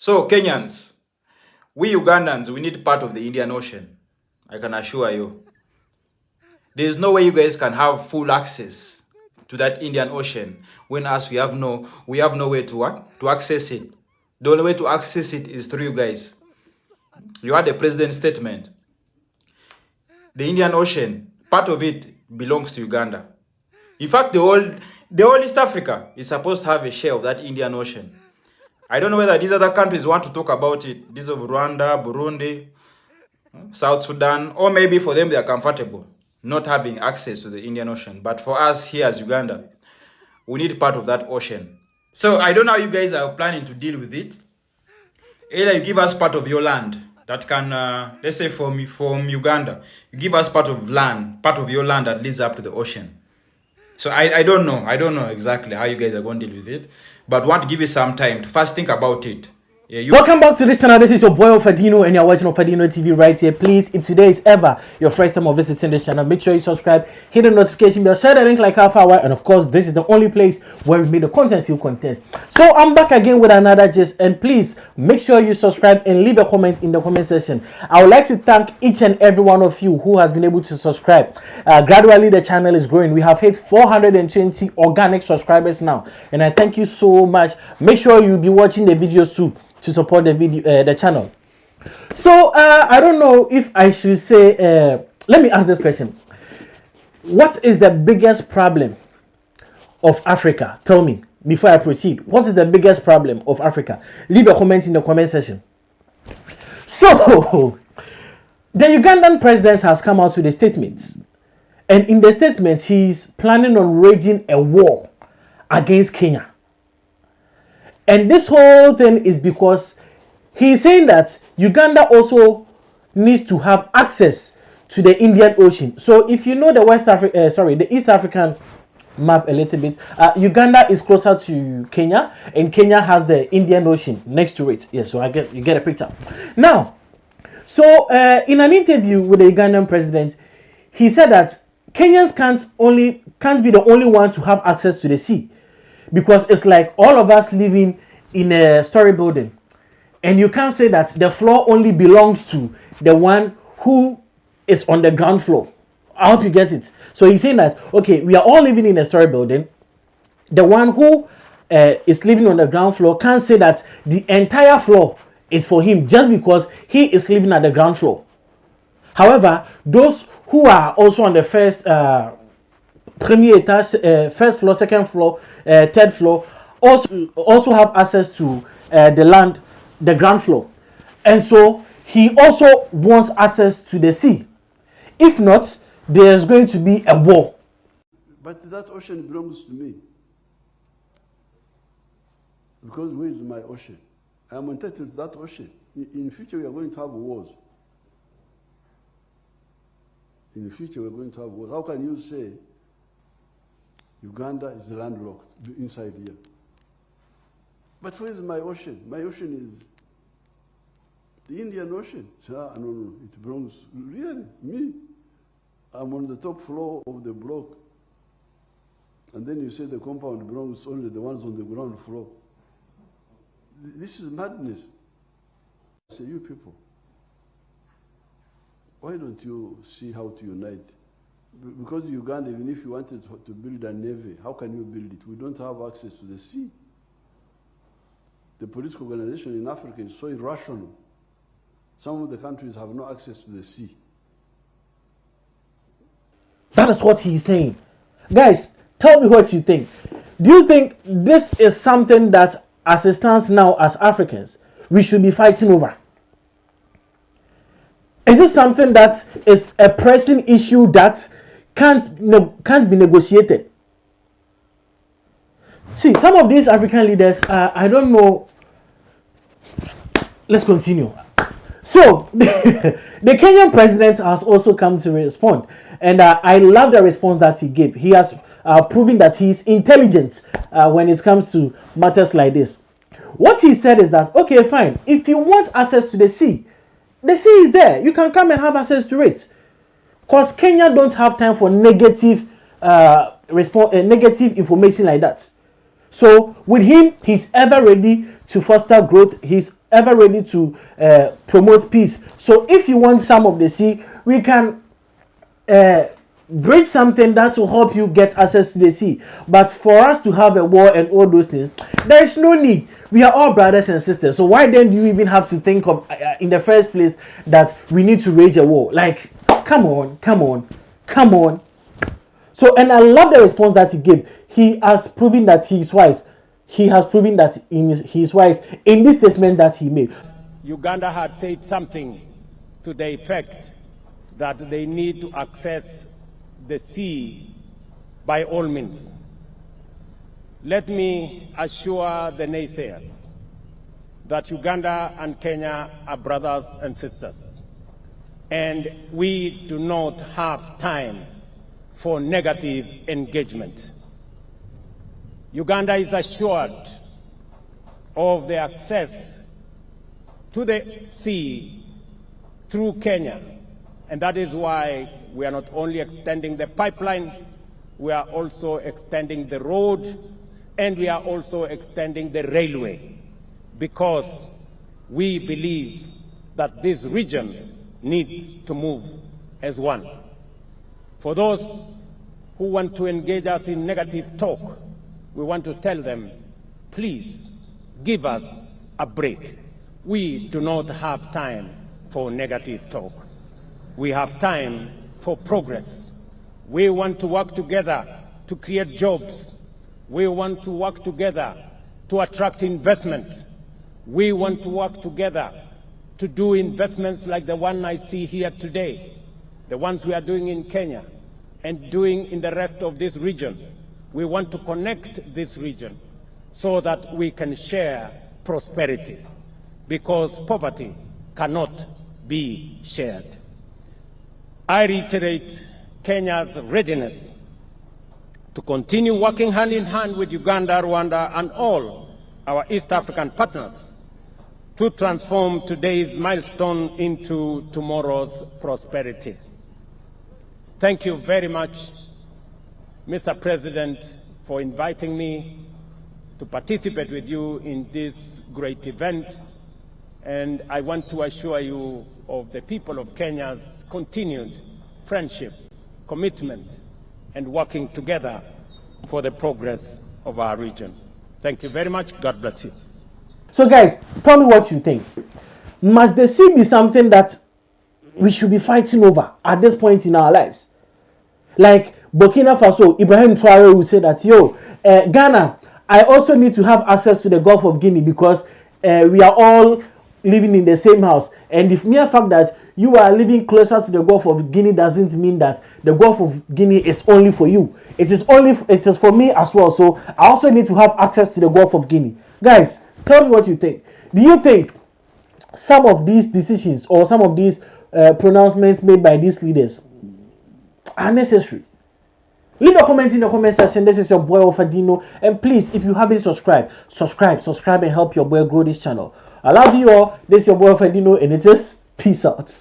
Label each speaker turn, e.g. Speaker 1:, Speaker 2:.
Speaker 1: So Kenyans, we Ugandans, we need part of the Indian Ocean. I can assure you. There is no way you guys can have full access to that Indian Ocean when us we have no way to access it. The only way to access it is through you guys. You had the president's statement. The Indian Ocean, part of it belongs to Uganda. In fact, the whole East Africa is supposed to have a share of that Indian Ocean. I don't know whether these other countries want to talk about it. These of Rwanda, Burundi, South Sudan, or maybe for them they are comfortable not having access to the Indian Ocean. But for us here as Uganda, we need part of that ocean. So I don't know how you guys are planning to deal with it. Either you give us part of your land that can, let's say from Uganda, you give us part of your land that leads up to the ocean. So I don't know exactly how you guys are going to deal with it, but want to give you some time to first think about it. Yeah,
Speaker 2: Welcome back to this channel. This is your boy Fadino, and you're watching Fadino TV right here. Please, if today is ever your first time of visiting this channel, make sure you subscribe, hit the notification bell, share the link like half hour, and of course, this is the only place where we make the content feel content. So I'm back again with another gist, and please make sure you subscribe and leave a comment in the comment section. I would like to thank each and every one of you who has been able to subscribe. Gradually, the channel is growing. We have hit 420 organic subscribers now, and I thank you so much. Make sure you be watching the videos too to support the channel. So I don't know if I should say, let me ask this question. What is the biggest problem of Africa? Tell me before I proceed. What is the biggest problem of Africa? Leave a comment in the comment section. So the Ugandan president has come out with a statement, and in the statement he's planning on waging a war against Kenya. And this whole thing is because he's saying that Uganda also needs to have access to the Indian Ocean. So if you know the the East African map a little bit, Uganda is closer to Kenya, and Kenya has the Indian Ocean next to it. Yes, so you get a picture. Now, so in an interview with the Ugandan president, he said that Kenyans can't be the only one to have access to the sea. Because it's like all of us living in a story building, and you can't say that the floor only belongs to the one who is on the ground floor. I hope you get it. So he's saying that, okay, we are all living in a story building. The one who is living on the ground floor can't say that the entire floor is for him just because he is living at the ground floor. However, those who are also on the first premier etage, first floor, second floor, third floor, also have access to the land, the ground floor. And so he also wants access to the sea. If not, there's going to be a war.
Speaker 3: But that ocean belongs to me. Because where is my ocean? I am entitled to that ocean. In the future, we are going to have wars. In the future, we're going to have wars. How can you say Uganda is landlocked inside here? But where is my ocean? My ocean is the Indian Ocean. No, it belongs, really, me. I'm on the top floor of the block. And then you say the compound belongs only the ones on the ground floor. This is madness. I say, you people, why don't you see how to unite? Because Uganda, even if you wanted to build a navy, how can you build it? We don't have access to the sea. The political organization in Africa is so irrational. Some of the countries have no access to the sea.
Speaker 2: That is what he's saying. Guys, tell me what you think. Do you think this is something that, as it stands now as Africans, we should be fighting over? Is this something that is a pressing issue that can't be negotiated? See, some of these African leaders, I don't know. Let's continue. So, the Kenyan president has also come to respond. And I love the response that he gave. He has proven that he is intelligent when it comes to matters like this. What he said is that, okay, fine. If you want access to the sea is there. You can come and have access to it. Because Kenya don't have time for negative information like that. So with him, he's ever ready to foster growth. He's ever ready to promote peace. So if you want some of the sea, we can bridge something that will help you get access to the sea. But for us to have a war and all those things, there is no need. We are all brothers and sisters. So why then do you even have to think of in the first place that we need to wage a war? Like, come on. So, and I love the response that he gave. He has proven that he is wise. He has proven that he is wise in this statement that he made.
Speaker 4: Uganda had said something to the effect that they need to access the sea by all means. Let me assure the naysayers that Uganda and Kenya are brothers and sisters, and we do not have time for negative engagement. Uganda is assured of the access to the sea through Kenya, and that is why we are not only extending the pipeline, we are also extending the road, and we are also extending the railway, because we believe that this region needs to move as one. For those who want to engage us in negative talk, we want to tell them, please give us a break. We do not have time for negative talk. We have time for progress. We want to work together to create jobs. We want to work together to attract investment. We want to work together to do investments like the one I see here today, the ones we are doing in Kenya and doing in the rest of this region. We want to connect this region so that we can share prosperity, because poverty cannot be shared. I reiterate Kenya's readiness to continue working hand in hand with Uganda, Rwanda, and all our East African partners to transform today's milestone into tomorrow's prosperity. Thank you very much, Mr. President, for inviting me to participate with you in this great event. And I want to assure you of the people of Kenya's continued friendship, commitment, and working together for the progress of our region. Thank you very much. God bless you.
Speaker 2: So guys, tell me what you think. Must the sea be something that we should be fighting over at this point in our lives? Like Burkina Faso, Ibrahim Traore will say that, Ghana, I also need to have access to the Gulf of Guinea because we are all living in the same house. And the mere fact that you are living closer to the Gulf of Guinea doesn't mean that the Gulf of Guinea is only for you. It is for me as well. So I also need to have access to the Gulf of Guinea. Guys, tell me what you think. Do you think some of these decisions or some of these pronouncements made by these leaders are necessary? Leave a comment in the comment section. This is your boy Ofadino, and please, if you haven't subscribed, subscribe and help your boy grow this channel. I love you all. This is your boy Ofadino, and it is peace out.